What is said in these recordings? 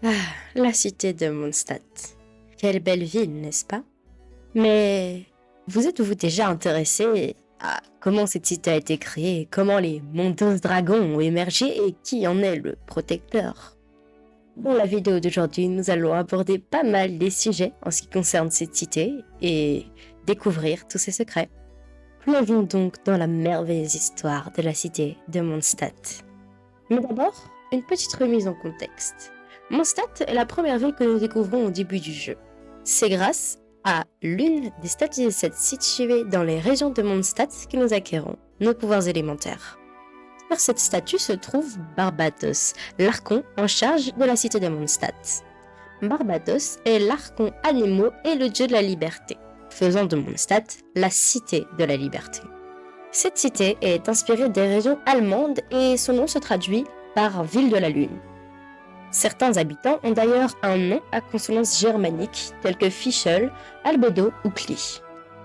Ah, la cité de Mondstadt. Quelle belle ville, n'est-ce pas? Mais vous êtes-vous déjà intéressé à comment cette cité a été créée, comment les Mondos Dragons ont émergé et qui en est le protecteur? Dans la vidéo d'aujourd'hui, nous allons aborder pas mal des sujets en ce qui concerne cette cité et découvrir tous ses secrets. Plongeons donc dans la merveilleuse histoire de la cité de Mondstadt. Mais d'abord, une petite remise en contexte. Mondstadt est la première ville que nous découvrons au début du jeu. C'est grâce à l'une des statues de cette située dans les régions de Mondstadt que nous acquérons nos pouvoirs élémentaires. Sur cette statue se trouve Barbatos, l'archon en charge de la cité de Mondstadt. Barbatos est l'archon animaux et le dieu de la liberté, faisant de Mondstadt la cité de la liberté. Cette cité est inspirée des régions allemandes et son nom se traduit par ville de la lune. Certains habitants ont d'ailleurs un nom à consonance germanique tels que Fischl, Albedo ou Cli.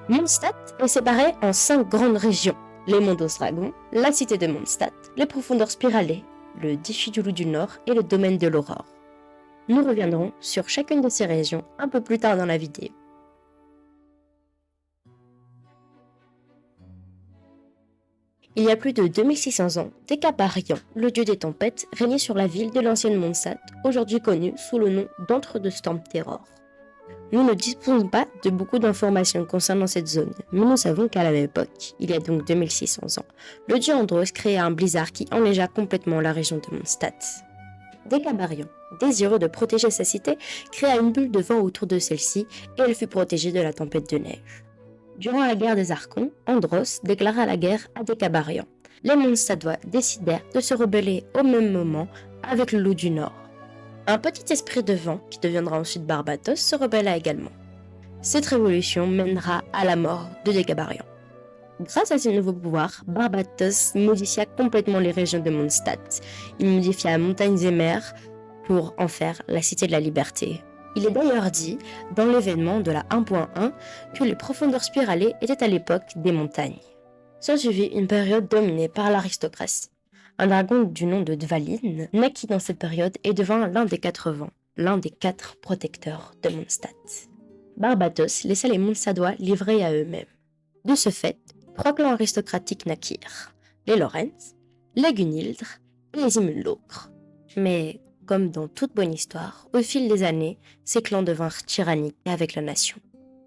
Mondstadt est séparée en 5 grandes régions: les Mondos Dragons, la cité de Mondstadt, les profondeurs spiralées, le défi du loup du Nord et le domaine de l'aurore. Nous reviendrons sur chacune de ces régions un peu plus tard dans la vidéo. Il y a plus de 2600 ans, Décabarian, le dieu des tempêtes, régnait sur la ville de l'ancienne Mondstadt, aujourd'hui connue sous le nom d'Antre de Storm Terror. Nous ne disposons pas de beaucoup d'informations concernant cette zone, mais nous savons qu'à la même époque, il y a donc 2600 ans, le dieu Andros créa un blizzard qui enneigea complètement la région de Mondstadt. Décabarian, désireux de protéger sa cité, créa une bulle de vent autour de celle-ci et elle fut protégée de la tempête de neige. Durant la guerre des Archons, Andros déclara la guerre à Décabarian. Les Mondstadtois décidèrent de se rebeller au même moment avec le loup du Nord. Un petit esprit de vent, qui deviendra ensuite Barbatos, se rebella également. Cette révolution mènera à la mort de Décabarian. Grâce à ses nouveaux pouvoirs, Barbatos modifia complètement les régions de Mondstadt. Il modifia montagnes et mers pour en faire la cité de la liberté. Il est d'ailleurs dit, dans l'événement de la 1.1, que les profondeurs spiralées étaient à l'époque des montagnes. S'en suivit une période dominée par l'aristocratie. Un dragon du nom de Dvalin naquit dans cette période et devint l'un des 4 vents, l'un des 4 protecteurs de Mondstadt. Barbatos laissa les Mondstadtois livrés à eux-mêmes. De ce fait, 3 clans aristocratiques naquirent, les Lorenz, les Gunhildr et les Imulocres. Mais comme dans toute bonne histoire, au fil des années, ces clans devinrent tyranniques avec la nation.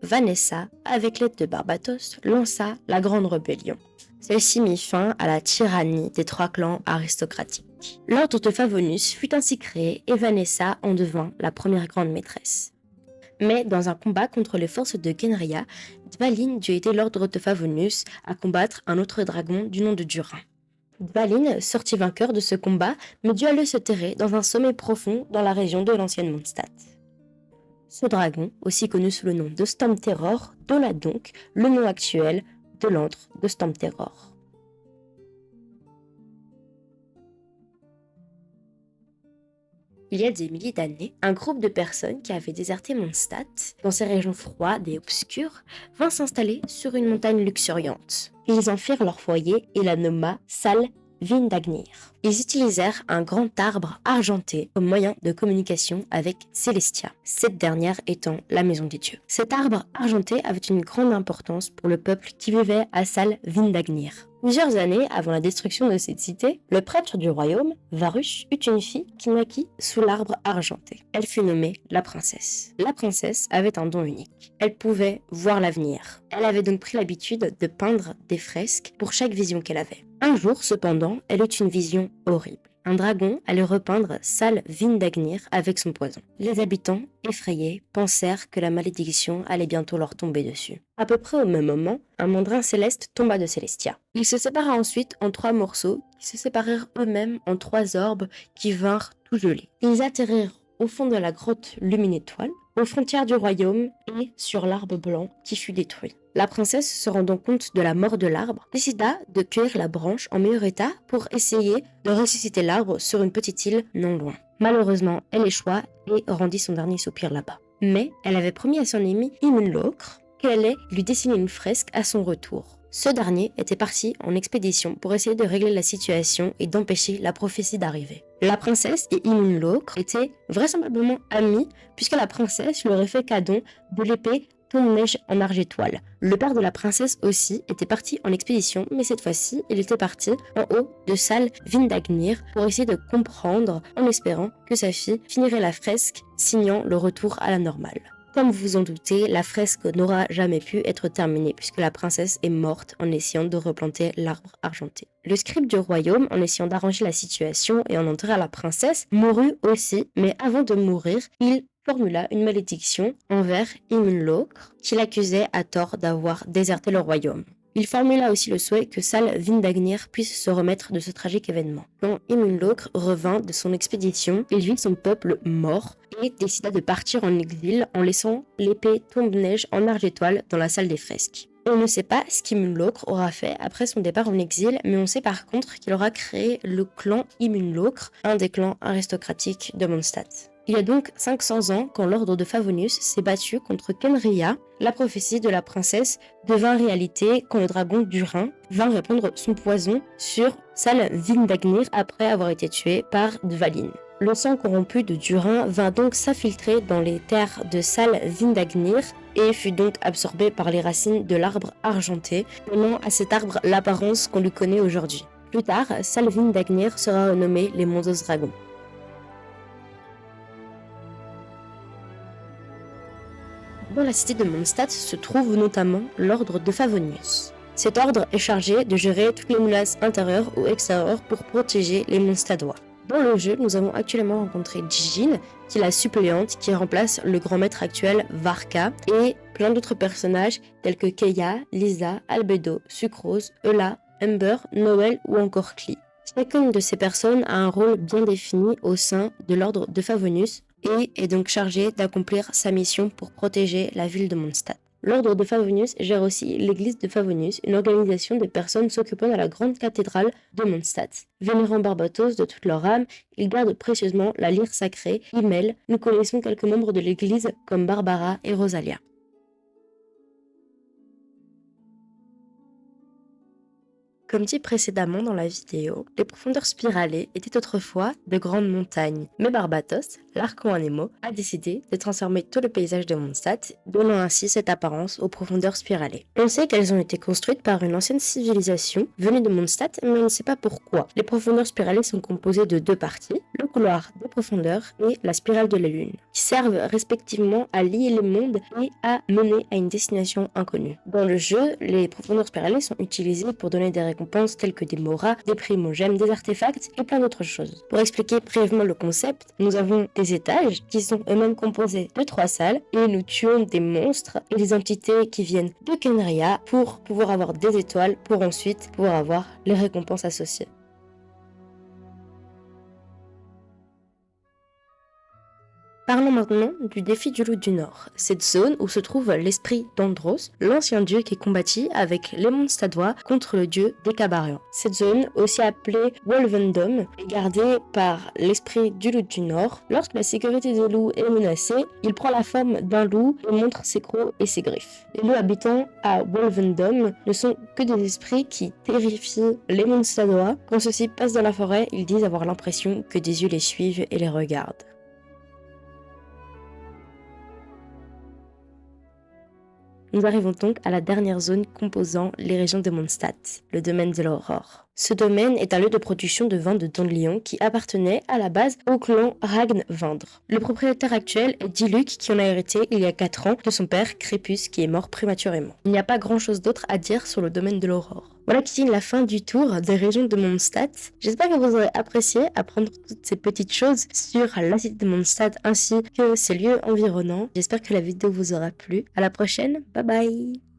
Vanessa, avec l'aide de Barbatos, lança la Grande Rébellion. Celle-ci mit fin à la tyrannie des 3 clans aristocratiques. L'ordre de Favonius fut ainsi créé et Vanessa en devint la première grande maîtresse. Mais dans un combat contre les forces de Genria, Dvalin dut aider l'ordre de Favonius à combattre un autre dragon du nom de Durin. Dvalin sortit vainqueur de ce combat, mais dut aller se terrer dans un sommet profond dans la région de l'ancienne Mondstadt. Ce dragon, aussi connu sous le nom de Storm Terror, donna donc le nom actuel de l'antre de Storm Terror. Il y a des milliers d'années, un groupe de personnes qui avaient déserté Mondstadt, dans ces régions froides et obscures, vint s'installer sur une montagne luxuriante. Ils en firent leur foyer et la nomma Sal Vindagnir. Ils utilisèrent un grand arbre argenté comme moyen de communication avec Celestia, cette dernière étant la maison des dieux. Cet arbre argenté avait une grande importance pour le peuple qui vivait à Sal Vindagnir. Plusieurs années avant la destruction de cette cité, le prêtre du royaume, Varus, eut une fille qui naquit sous l'arbre argenté. Elle fut nommée la princesse. La princesse avait un don unique. Elle pouvait voir l'avenir. Elle avait donc pris l'habitude de peindre des fresques pour chaque vision qu'elle avait. Un jour, cependant, elle eut une vision horrible. Un dragon allait repeindre Sal Vindagnir avec son poison. Les habitants, effrayés, pensèrent que la malédiction allait bientôt leur tomber dessus. À peu près au même moment, un mandrin céleste tomba de Celestia. Il se sépara ensuite en 3 morceaux, qui se séparèrent eux-mêmes en 3 orbes qui vinrent tout geler. Ils atterrirent au fond de la grotte Lumine-Étoile, aux frontières du royaume et sur l'arbre blanc qui fut détruit. La princesse, se rendant compte de la mort de l'arbre, décida de cueillir la branche en meilleur état pour essayer de ressusciter l'arbre sur une petite île non loin. Malheureusement, elle échoua et rendit son dernier soupir là-bas. Mais elle avait promis à son ami Imulocre qu'elle allait lui dessiner une fresque à son retour. Ce dernier était parti en expédition pour essayer de régler la situation et d'empêcher la prophétie d'arriver. La princesse et Himinlocre étaient vraisemblablement amies puisque la princesse lui aurait fait cadeau de l'épée Tomb-Neige en argétoile. Le père de la princesse aussi était parti en expédition, mais cette fois-ci, il était parti en haut de Sal Vindagnir pour essayer de comprendre en espérant que sa fille finirait la fresque, signant le retour à la normale. Comme vous vous en doutez, la fresque n'aura jamais pu être terminée puisque la princesse est morte en essayant de replanter l'arbre argenté. Le scribe du royaume, en essayant d'arranger la situation et en enterrer la princesse, mourut aussi, mais avant de mourir, il formula une malédiction envers Himinlocre, qui l'accusait à tort d'avoir déserté le royaume. Il formula aussi le souhait que Sal Vindagnir puisse se remettre de ce tragique événement. Quand Himinlocre revint de son expédition, il vit son peuple mort et décida de partir en exil en laissant l'épée Tomb-Neige en argétoile dans la salle des fresques. On ne sait pas ce qu'Himinlocre aura fait après son départ en exil, mais on sait par contre qu'il aura créé le clan Himinlocre, un des clans aristocratiques de Mondstadt. Il y a donc 500 ans, quand l'ordre de Favonius s'est battu contre Kenria, la prophétie de la princesse devint réalité quand le dragon d'Urin vint répandre son poison sur Sal Vindagnir après avoir été tué par Dvalin. Le sang corrompu de Durin vint donc s'infiltrer dans les terres de Sal Vindagnir et fut donc absorbé par les racines de l'arbre argenté, donnant à cet arbre l'apparence qu'on lui connaît aujourd'hui. Plus tard, Sal Vindagnir sera renommé les Mondos Dragons. Dans la cité de Mondstadt se trouve notamment l'ordre de Favonius. Cet ordre est chargé de gérer toutes les menaces intérieures ou extérieures pour protéger les Mondstadtois. Dans le jeu, nous avons actuellement rencontré Jin, qui est la suppléante qui remplace le grand maître actuel Varka, et plein d'autres personnages tels que Keia, Lisa, Albedo, Sucrose, Eula, Ember, Noël ou encore Klee. Chacune de ces personnes a un rôle bien défini au sein de l'ordre de Favonius et est donc chargée d'accomplir sa mission pour protéger la ville de Mondstadt. L'ordre de Favonius gère aussi l'église de Favonius, une organisation de personnes s'occupant de la grande cathédrale de Mondstadt. Vénérant Barbatos de toute leur âme, ils gardent précieusement la lyre sacrée, Himmel. Nous connaissons quelques membres de l'église comme Barbara et Rosalia. Comme dit précédemment dans la vidéo, les profondeurs spiralées étaient autrefois de grandes montagnes, mais Barbatos, l'archon Nemo, a décidé de transformer tout le paysage de Mondstadt, donnant ainsi cette apparence aux profondeurs spiralées. On sait qu'elles ont été construites par une ancienne civilisation venue de Mondstadt, mais on ne sait pas pourquoi. Les profondeurs spiralées sont composées de deux parties, le couloir des profondeurs et la spirale de la lune, qui servent respectivement à lier les mondes et à mener à une destination inconnue. Dans le jeu, les profondeurs spiralées sont utilisées pour donner des récompenses telles que des moras, des primogèmes, des artefacts et plein d'autres choses. Pour expliquer brièvement le concept, nous avons des étages qui sont eux-mêmes composés de 3 salles et nous tuons des monstres et des entités qui viennent de Kenria pour pouvoir avoir des étoiles pour ensuite pouvoir avoir les récompenses associées. Parlons maintenant du défi du loup du Nord, cette zone où se trouve l'esprit d'Andros, l'ancien dieu qui combattit avec les Mondstadtois contre le dieu des Cabarians. Cette zone, aussi appelée Wolvendom, est gardée par l'esprit du loup du Nord. Lorsque la sécurité des loups est menacée, il prend la forme d'un loup et montre ses crocs et ses griffes. Les loups habitants à Wolvendom ne sont que des esprits qui terrifient les Mondstadtois. Quand ceux-ci passent dans la forêt, ils disent avoir l'impression que des yeux les suivent et les regardent. Nous arrivons donc à la dernière zone composant les régions de Mondstadt, le domaine de l'Aurore. Ce domaine est un lieu de production de vin de Dandelion qui appartenait à la base au clan Ragnvandr. Le propriétaire actuel est Diluc qui en a hérité il y a 4 ans de son père Crépus qui est mort prématurément. Il n'y a pas grand chose d'autre à dire sur le domaine de l'Aurore. Voilà qui signe la fin du tour des régions de Mondstadt. J'espère que vous aurez apprécié apprendre toutes ces petites choses sur la cité de Mondstadt ainsi que ses lieux environnants. J'espère que la vidéo vous aura plu. À la prochaine, bye bye.